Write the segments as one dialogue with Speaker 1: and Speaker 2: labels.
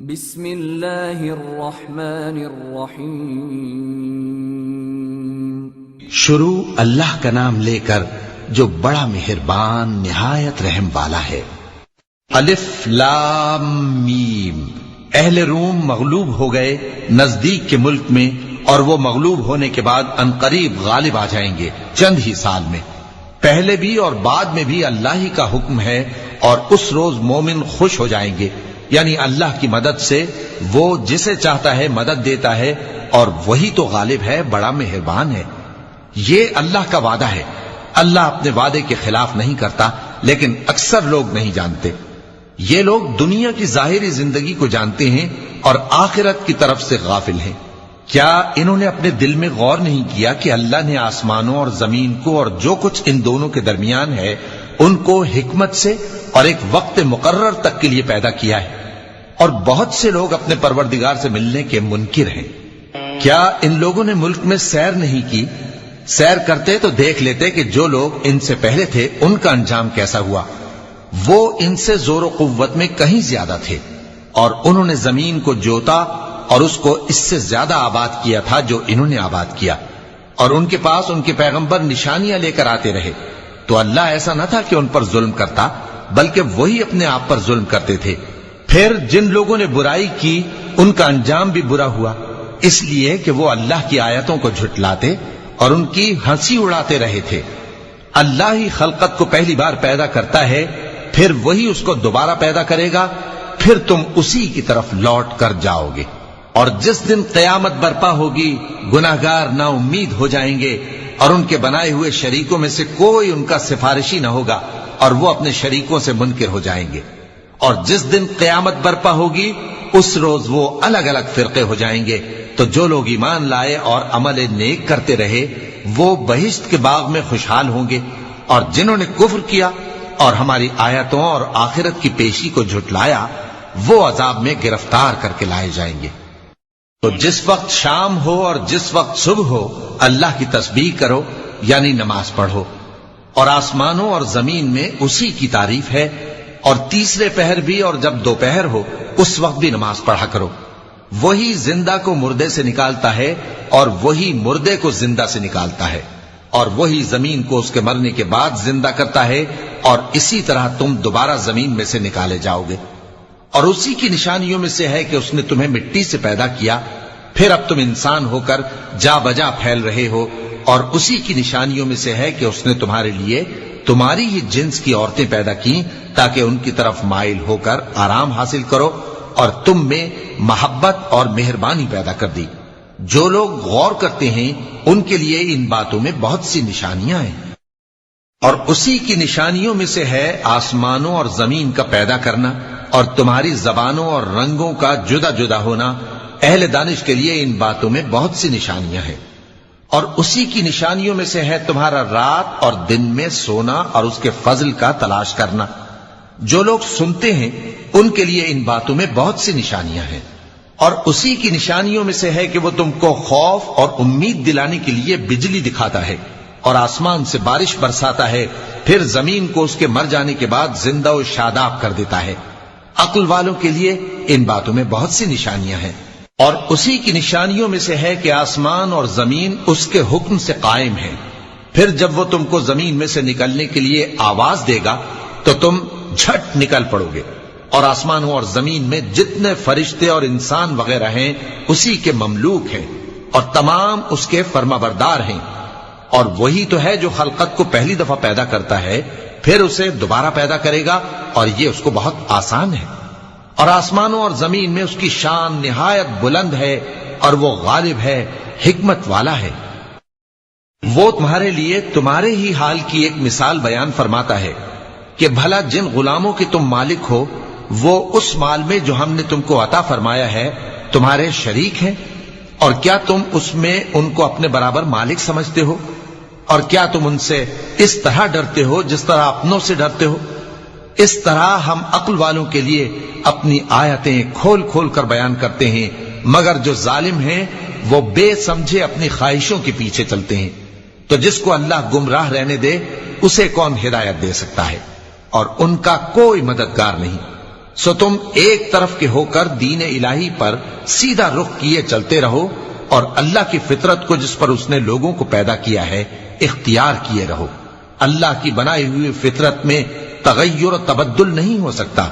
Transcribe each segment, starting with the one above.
Speaker 1: بسم اللہ الرحمن الرحیم
Speaker 2: شروع اللہ کا نام لے کر جو بڑا مہربان نہایت رحم والا ہے۔ الف لام میم۔ اہل روم مغلوب ہو گئے نزدیک کے ملک میں، اور وہ مغلوب ہونے کے بعد عنقریب غالب آ جائیں گے چند ہی سال میں۔ پہلے بھی اور بعد میں بھی اللہ ہی کا حکم ہے، اور اس روز مومن خوش ہو جائیں گے، یعنی اللہ کی مدد سے وہ جسے چاہتا ہے مدد دیتا ہے، اور وہی تو غالب ہے، بڑا مہربان ہے۔ یہ اللہ کا وعدہ ہے، اللہ اپنے وعدے کے خلاف نہیں کرتا، لیکن اکثر لوگ نہیں جانتے۔ یہ لوگ دنیا کی ظاہری زندگی کو جانتے ہیں اور آخرت کی طرف سے غافل ہیں۔ کیا انہوں نے اپنے دل میں غور نہیں کیا کہ اللہ نے آسمانوں اور زمین کو اور جو کچھ ان دونوں کے درمیان ہے ان کو حکمت سے اور ایک وقت مقرر تک کے لیے پیدا کیا ہے، اور بہت سے لوگ اپنے پروردگار سے ملنے کے منکر ہیں۔ کیا ان لوگوں نے ملک میں سیر نہیں کی؟ سیر کرتے تو دیکھ لیتے کہ جو لوگ ان سے پہلے تھے ان کا انجام کیسا ہوا۔ وہ ان سے زور و قوت میں کہیں زیادہ تھے، اور انہوں نے زمین کو جوتا اور اس کو اس سے زیادہ آباد کیا تھا جو انہوں نے آباد کیا، اور ان کے پاس ان کے پیغمبر نشانیاں لے کر آتے رہے۔ تو اللہ ایسا نہ تھا کہ ان پر ظلم کرتا، بلکہ وہی اپنے آپ پر ظلم کرتے تھے۔ پھر جن لوگوں نے برائی کی ان کا انجام بھی برا ہوا، اس لیے کہ وہ اللہ کی آیتوں کو جھٹلاتے اور ان کی ہنسی اڑاتے رہے تھے۔ اللہ ہی خلقت کو پہلی بار پیدا کرتا ہے، پھر وہی اس کو دوبارہ پیدا کرے گا، پھر تم اسی کی طرف لوٹ کر جاؤ گے۔ اور جس دن قیامت برپا ہوگی گناہگار نا امید ہو جائیں گے، اور ان کے بنائے ہوئے شریکوں میں سے کوئی ان کا سفارشی نہ ہوگا، اور وہ اپنے شریکوں سے منکر ہو جائیں گے۔ اور جس دن قیامت برپا ہوگی اس روز وہ الگ الگ فرقے ہو جائیں گے۔ تو جو لوگ ایمان لائے اور عمل نیک کرتے رہے وہ بہشت کے باغ میں خوشحال ہوں گے، اور جنہوں نے کفر کیا اور ہماری آیتوں اور آخرت کی پیشی کو جھٹلایا وہ عذاب میں گرفتار کر کے لائے جائیں گے۔ تو جس وقت شام ہو اور جس وقت صبح ہو اللہ کی تسبیح کرو، یعنی نماز پڑھو، اور آسمانوں اور زمین میں اسی کی تعریف ہے، اور تیسرے پہر بھی اور جب دوپہر ہو اس وقت بھی نماز پڑھا کرو۔ وہی زندہ کو مردے سے نکالتا ہے اور وہی مردے کو زندہ سے نکالتا ہے، اور وہی زمین کو اس کے مرنے کے بعد زندہ کرتا ہے، اور اسی طرح تم دوبارہ زمین میں سے نکالے جاؤ گے۔ اور اسی کی نشانیوں میں سے ہے کہ اس نے تمہیں مٹی سے پیدا کیا، پھر اب تم انسان ہو کر جا بجا پھیل رہے ہو، اور اسی کی نشانیوں میں سے ہے کہ اس نے تمہارے لیے تمہاری ہی جنس کی عورتیں پیدا کی تاکہ ان کی طرف مائل ہو کر آرام حاصل کرو، اور تم میں محبت اور مہربانی پیدا کر دی۔ جو لوگ غور کرتے ہیں ان کے لیے ان باتوں میں بہت سی نشانیاں ہیں۔ اور اسی کی نشانیوں میں سے ہے آسمانوں اور زمین کا پیدا کرنا، اور تمہاری زبانوں اور رنگوں کا جدا جدا ہونا۔ اہل دانش کے لیے ان باتوں میں بہت سی نشانیاں ہیں۔ اور اسی کی نشانیوں میں سے ہے تمہارا رات اور دن میں سونا اور اس کے فضل کا تلاش کرنا۔ جو لوگ سنتے ہیں ان کے لیے ان باتوں میں بہت سی نشانیاں ہیں۔ اور اسی کی نشانیوں میں سے ہے کہ وہ تم کو خوف اور امید دلانے کے لیے بجلی دکھاتا ہے، اور آسمان سے بارش برساتا ہے، پھر زمین کو اس کے مر جانے کے بعد زندہ و شاداب کر دیتا ہے۔ عقل والوں کے لیے ان باتوں میں بہت سی نشانیاں ہیں۔ اور اسی کی نشانیوں میں سے ہے کہ آسمان اور زمین اس کے حکم سے قائم ہیں، پھر جب وہ تم کو زمین میں سے نکلنے کے لیے آواز دے گا تو تم جھٹ نکل پڑو گے۔ اور آسمانوں اور زمین میں جتنے فرشتے اور انسان وغیرہ ہیں اسی کے مملوک ہیں، اور تمام اس کے فرمانبردار ہیں۔ اور وہی تو ہے جو خلقت کو پہلی دفعہ پیدا کرتا ہے، پھر اسے دوبارہ پیدا کرے گا، اور یہ اس کو بہت آسان ہے۔ اور آسمانوں اور زمین میں اس کی شان نہایت بلند ہے، اور وہ غالب ہے، حکمت والا ہے۔ وہ تمہارے لیے تمہارے ہی حال کی ایک مثال بیان فرماتا ہے کہ بھلا جن غلاموں کے تم مالک ہو وہ اس مال میں جو ہم نے تم کو عطا فرمایا ہے تمہارے شریک ہیں، اور کیا تم اس میں ان کو اپنے برابر مالک سمجھتے ہو؟ اور کیا تم ان سے اس طرح ڈرتے ہو جس طرح اپنوں سے ڈرتے ہو؟ اس طرح ہم عقل والوں کے لیے اپنی آیتیں کھول کھول کر بیان کرتے ہیں، مگر جو ظالم ہیں وہ بے سمجھے اپنی خواہشوں کے پیچھے چلتے ہیں۔ تو جس کو اللہ گمراہ رہنے دے اسے کون ہدایت دے سکتا ہے؟ اور ان کا کوئی مددگار نہیں۔ سو تم ایک طرف کے ہو کر دین الہی پر سیدھا رخ کیے چلتے رہو اور اللہ کی فطرت کو جس پر اس نے لوگوں کو پیدا کیا ہے اختیار کیے رہو۔ اللہ کی بنائی ہوئی فطرت میں تغیر و تبدل نہیں ہو سکتا،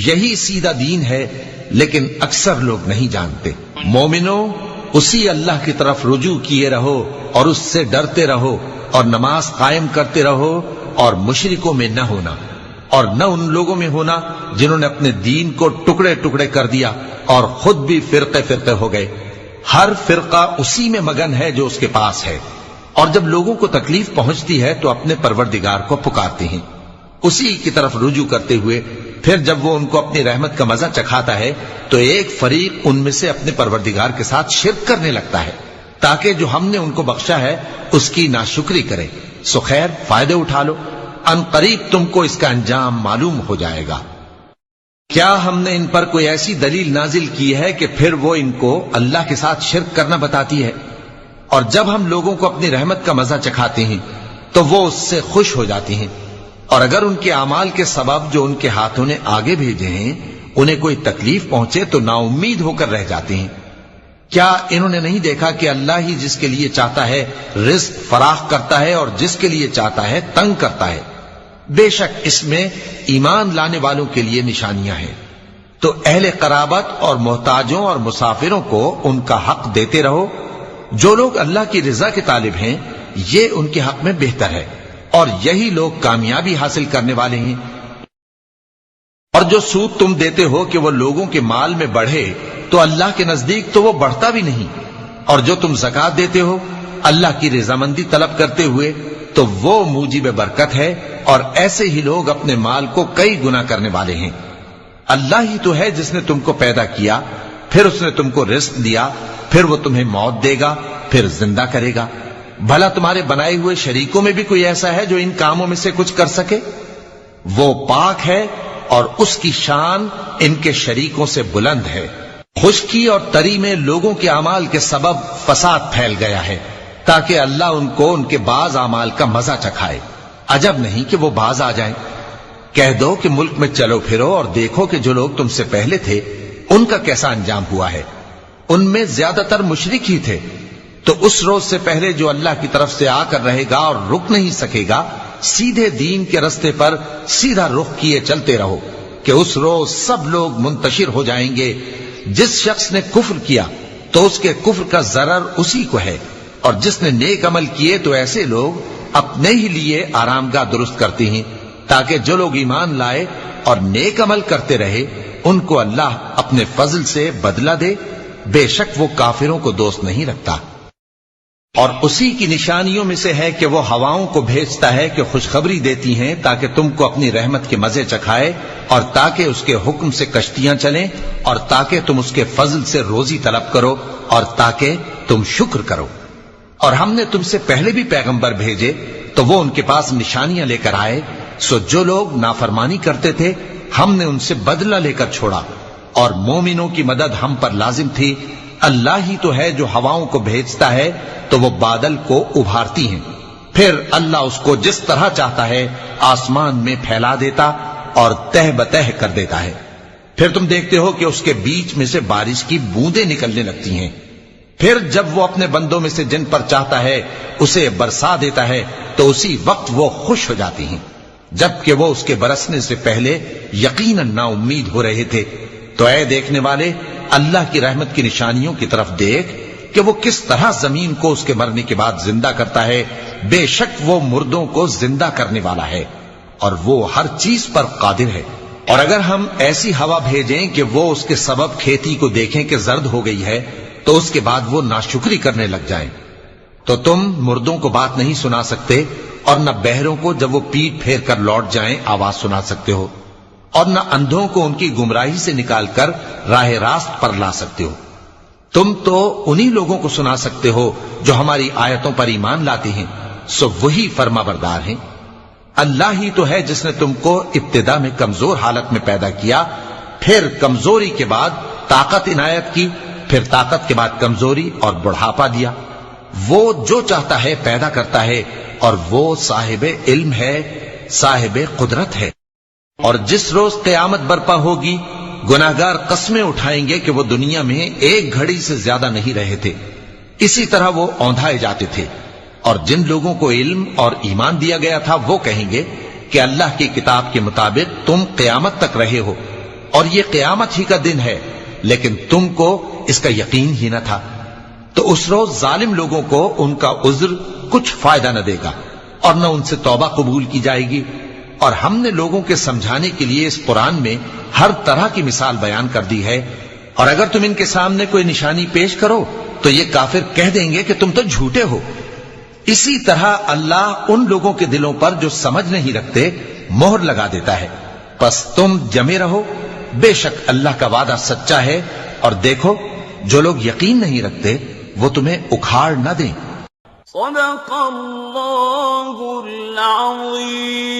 Speaker 2: یہی سیدھا دین ہے، لیکن اکثر لوگ نہیں جانتے۔ مومنوں، اسی اللہ کی طرف رجوع کیے رہو اور اس سے ڈرتے رہو اور نماز قائم کرتے رہو اور مشرکوں میں نہ ہونا، اور نہ ان لوگوں میں ہونا جنہوں نے اپنے دین کو ٹکڑے ٹکڑے کر دیا اور خود بھی فرقے فرقے ہو گئے۔ ہر فرقہ اسی میں مگن ہے جو اس کے پاس ہے، اور جب لوگوں کو تکلیف پہنچتی ہے تو اپنے پروردگار کو پکارتے ہیں، اسی کی طرف رجوع کرتے ہوئے پھر جب وہ ان کو اپنی رحمت کا مزہ چکھاتا ہے تو ایک فریق ان میں سے اپنے پروردگار کے ساتھ شرک کرنے لگتا ہے تاکہ جو ہم نے ان کو بخشا ہے اس کی ناشکری کرے۔ سو خیر، فائدے اٹھا لو، ان قریب تم کو اس کا انجام معلوم ہو جائے گا۔ کیا ہم نے ان پر کوئی ایسی دلیل نازل کی ہے کہ پھر وہ ان کو اللہ کے ساتھ شرک کرنا بتاتی ہے؟ اور جب ہم لوگوں کو اپنی رحمت کا مزہ چکھاتے ہیں تو وہ اس سے خوش ہو جاتی ہیں، اور اگر ان کے اعمال کے سبب جو ان کے ہاتھوں نے آگے بھیجے ہیں انہیں کوئی تکلیف پہنچے تو نا امید ہو کر رہ جاتے ہیں۔ کیا انہوں نے نہیں دیکھا کہ اللہ ہی جس کے لیے چاہتا ہے رزق فراخ کرتا ہے اور جس کے لیے چاہتا ہے تنگ کرتا ہے؟ بے شک اس میں ایمان لانے والوں کے لیے نشانیاں ہیں۔ تو اہل قرابت اور محتاجوں اور مسافروں کو ان کا حق دیتے رہو۔ جو لوگ اللہ کی رضا کے طالب ہیں یہ ان کے حق میں بہتر ہے، اور یہی لوگ کامیابی حاصل کرنے والے ہیں۔ اور جو سود تم دیتے ہو کہ وہ لوگوں کے مال میں بڑھے تو اللہ کے نزدیک تو وہ بڑھتا بھی نہیں، اور جو تم زکوٰۃ دیتے ہو اللہ کی رضامندی طلب کرتے ہوئے تو وہ موجب برکت ہے، اور ایسے ہی لوگ اپنے مال کو کئی گنا کرنے والے ہیں۔ اللہ ہی تو ہے جس نے تم کو پیدا کیا، پھر اس نے تم کو رزق دیا، پھر وہ تمہیں موت دے گا، پھر زندہ کرے گا۔ بھلا تمہارے بنائے ہوئے شریکوں میں بھی کوئی ایسا ہے جو ان کاموں میں سے کچھ کر سکے؟ وہ پاک ہے اور اس کی شان ان کے شریکوں سے بلند ہے۔ خشکی اور تری میں لوگوں کے اعمال کے سبب فساد پھیل گیا ہے تاکہ اللہ ان کو ان کے بعض اعمال کا مزہ چکھائے۔ عجب نہیں کہ وہ باز آ جائیں۔ کہہ دو کہ ملک میں چلو پھرو اور دیکھو کہ جو لوگ تم سے پہلے تھے ان کا کیسا انجام ہوا ہے۔ ان میں زیادہ تر مشرک ہی تھے، تو اس روز سے پہلے جو اللہ کی طرف سے آ کر رہے گا اور رک نہیں سکے گا، سیدھے دین کے رستے پر سیدھا رخ کیے چلتے رہو کہ اس روز سب لوگ منتشر ہو جائیں گے۔ جس شخص نے کفر کیا تو اس کے کفر کا ضرر اسی کو ہے، اور جس نے نیک عمل کیے تو ایسے لوگ اپنے ہی لیے آرام گاہ درست کرتے ہیں تاکہ جو لوگ ایمان لائے اور نیک عمل کرتے رہے ان کو اللہ اپنے فضل سے بدلہ دے۔ بے شک وہ کافروں کو دوست نہیں رکھتا۔ اور اسی کی نشانیوں میں سے ہے کہ وہ ہواؤں کو بھیجتا ہے کہ خوشخبری دیتی ہیں تاکہ تم کو اپنی رحمت کے مزے چکھائے، اور تاکہ اس کے حکم سے کشتیاں چلیں، اور تاکہ تم اس کے فضل سے روزی طلب کرو، اور تاکہ تم شکر کرو۔ اور ہم نے تم سے پہلے بھی پیغمبر بھیجے تو وہ ان کے پاس نشانیاں لے کر آئے، سو جو لوگ نافرمانی کرتے تھے ہم نے ان سے بدلہ لے کر چھوڑا، اور مومنوں کی مدد ہم پر لازم تھی۔ اللہ ہی تو ہے جو ہواؤں کو بھیجتا ہے تو وہ بادل کو ابھارتی ہیں، پھر اللہ اس کو جس طرح چاہتا ہے آسمان میں پھیلا دیتا اور تہ بتہ کر دیتا ہے۔ پھر تم دیکھتے ہو کہ اس کے بیچ میں سے بارش کی بوندیں نکلنے لگتی ہیں، پھر جب وہ اپنے بندوں میں سے جن پر چاہتا ہے اسے برسا دیتا ہے تو اسی وقت وہ خوش ہو جاتی ہیں، جبکہ وہ اس کے برسنے سے پہلے یقیناً نا امید ہو رہے تھے۔ تو اے دیکھنے والے، اللہ کی رحمت کی نشانیوں کی طرف دیکھ کہ وہ کس طرح زمین کو اس کے مرنے کے بعد زندہ کرتا ہے۔ بے شک وہ مردوں کو زندہ کرنے والا ہے اور وہ ہر چیز پر قادر ہے۔ اور اگر ہم ایسی ہوا بھیجیں کہ وہ اس کے سبب کھیتی کو دیکھیں کہ زرد ہو گئی ہے تو اس کے بعد وہ ناشکری کرنے لگ جائیں، تو تم مردوں کو بات نہیں سنا سکتے، اور نہ بہروں کو جب وہ پیٹ پھیر کر لوٹ جائیں آواز سنا سکتے ہو، اور نہ اندھوں کو ان کی گمراہی سے نکال کر راہ راست پر لا سکتے ہو۔ تم تو انہی لوگوں کو سنا سکتے ہو جو ہماری آیتوں پر ایمان لاتے ہیں، سو وہی فرما بردار ہیں۔ اللہ ہی تو ہے جس نے تم کو ابتدا میں کمزور حالت میں پیدا کیا، پھر کمزوری کے بعد طاقت عنایت کی، پھر طاقت کے بعد کمزوری اور بڑھاپا دیا۔ وہ جو چاہتا ہے پیدا کرتا ہے، اور وہ صاحب علم ہے، صاحب قدرت ہے۔ اور جس روز قیامت برپا ہوگی گناہگار قسمیں اٹھائیں گے کہ وہ دنیا میں ایک گھڑی سے زیادہ نہیں رہے تھے، اسی طرح وہ اوندھائے جاتے تھے۔ اور جن لوگوں کو علم اور ایمان دیا گیا تھا وہ کہیں گے کہ اللہ کی کتاب کے مطابق تم قیامت تک رہے ہو، اور یہ قیامت ہی کا دن ہے، لیکن تم کو اس کا یقین ہی نہ تھا۔ تو اس روز ظالم لوگوں کو ان کا عذر کچھ فائدہ نہ دے گا، اور نہ ان سے توبہ قبول کی جائے گی۔ اور ہم نے لوگوں کے سمجھانے کے لیے اس قرآن میں ہر طرح کی مثال بیان کر دی ہے، اور اگر تم ان کے سامنے کوئی نشانی پیش کرو تو یہ کافر کہہ دیں گے کہ تم تو جھوٹے ہو۔ اسی طرح اللہ ان لوگوں کے دلوں پر جو سمجھ نہیں رکھتے مہر لگا دیتا ہے۔ پس تم جمے رہو، بے شک اللہ کا وعدہ سچا ہے، اور دیکھو جو لوگ یقین نہیں رکھتے وہ تمہیں اکھاڑ نہ دیں۔
Speaker 3: صدق اللہ العظیم۔